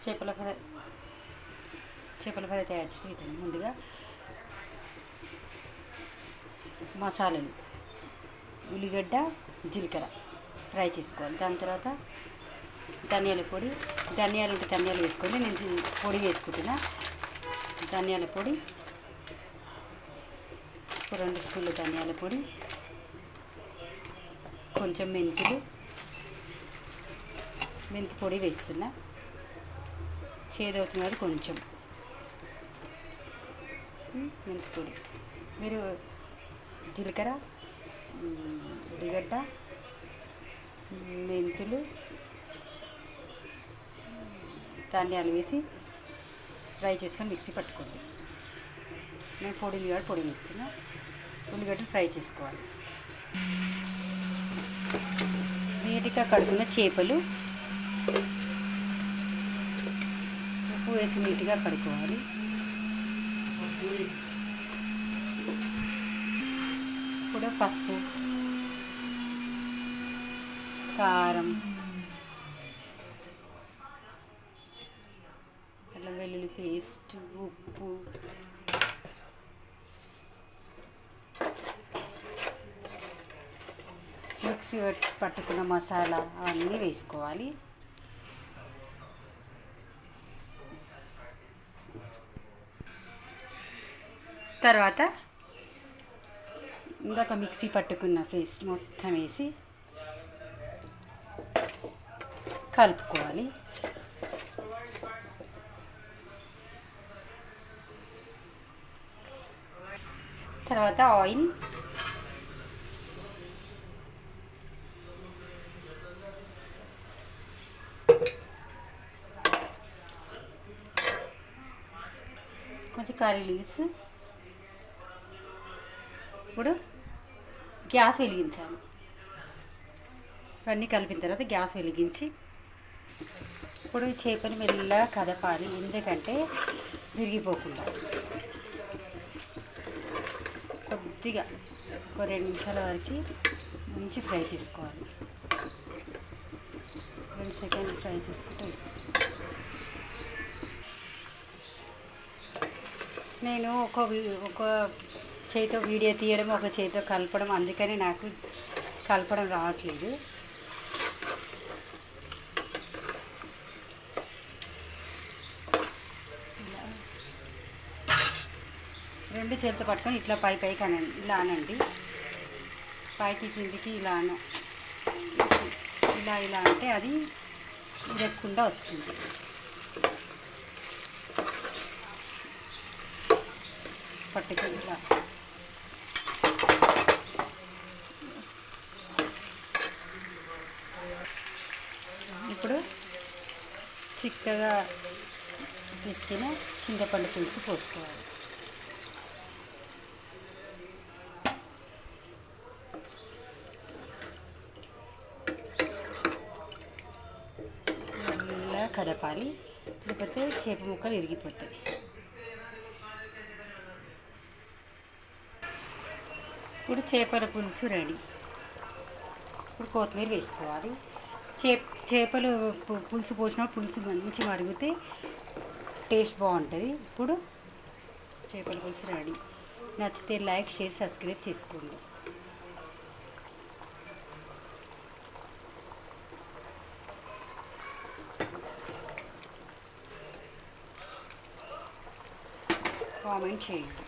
చేపల ఫ్రై తయారు చేసి ముందుగా మసాలాలు ఉల్లిగడ్డ జీలకర్ర ఫ్రై చేసుకోవాలి. దాని తర్వాత ధనియాల పొడి, ధనియాలు ఉంటే ధనియాలు వేసుకోండి, నేను పొడి వేసుకుంటున్నా. ధనియాల పొడి 2 స్పూన్లు ధనియాల పొడి, కొంచెం మెంతి పొడి వేస్తున్నా. చేదవుతున్నది కొంచెం మెంతి పొడి. మీరు జీలకర్ర, ఉల్లిగడ్డ, మెంతులు, ధనియాలు వేసి ఫ్రై చేసుకొని మిక్సీ పట్టుకోండి. నేను పొడి వేస్తున్నా. ఉల్లిగడ్డలు ఫ్రై చేసుకోవాలి. నీట్గా కడుక్కున్న చేపలు ఉప్పు వేసి నీట్గా కడుక్కోవాలి. ఇప్పుడు పసుపు, కారం, అల్లం వెల్లుల్లి పేస్ట్, ఉప్పు, మిక్సీ పట్టుకున్న మసాలా అవన్నీ వేసుకోవాలి. తర్వాత ఇందాక మిక్సీ పట్టుకున్న పేస్ట్ మొత్తం వేసి కలుపుకోవాలి. తర్వాత ఆయిల్, కొంచెం కర్రీ లీవ్స్. ఇప్పుడు గ్యాస్ వెలిగించాలి. ఇవన్నీ కలిపిన తర్వాత గ్యాస్ వెలిగించి ఇప్పుడు చేపలు మెల్లగా కదపాలి, ఎందుకంటే విరిగిపోకుండా. కొద్దిగా ఒక 2 నిమిషాల వరకు మంచి ఫ్రై చేసుకోవాలి. 2 సెకండ్లు ఫ్రై చేసుకుంటే నేను ఒక చేతితో వీడియో తీయడం, ఒక చేతితో కలపడం, అందుకని నాకు కలపడం రావట్లేదు. రెండు చేతితో పట్టుకొని ఇట్లా పైకి అనండి, ఇలా అనండి. పైకి కిందికి ఇలా అంటే అది ఇరగకుండా వస్తుంది. పట్టుకొని ఇలా ఇప్పుడు చిక్కగా పిసికిన చింతపండు పులుసు పోసుకోవాలి. ఇలా కదపాలి, లేకపోతే చేప ముక్కలు విరిగిపోతాయి. ఇప్పుడు చేపల పులుసు రెడీ. ఇప్పుడు కొత్తిమీర వేసుకోవాలి. చేపలు పులుసు పోసినప్పుడు పులుసు మంచి మరిగితే టేస్ట్ బాగుంటుంది. ఇప్పుడు చేపల పులుసు రెడీ. నచ్చితే లైక్, షేర్, సబ్స్క్రైబ్ చేసుకోండి. కామెంట్ చేయండి.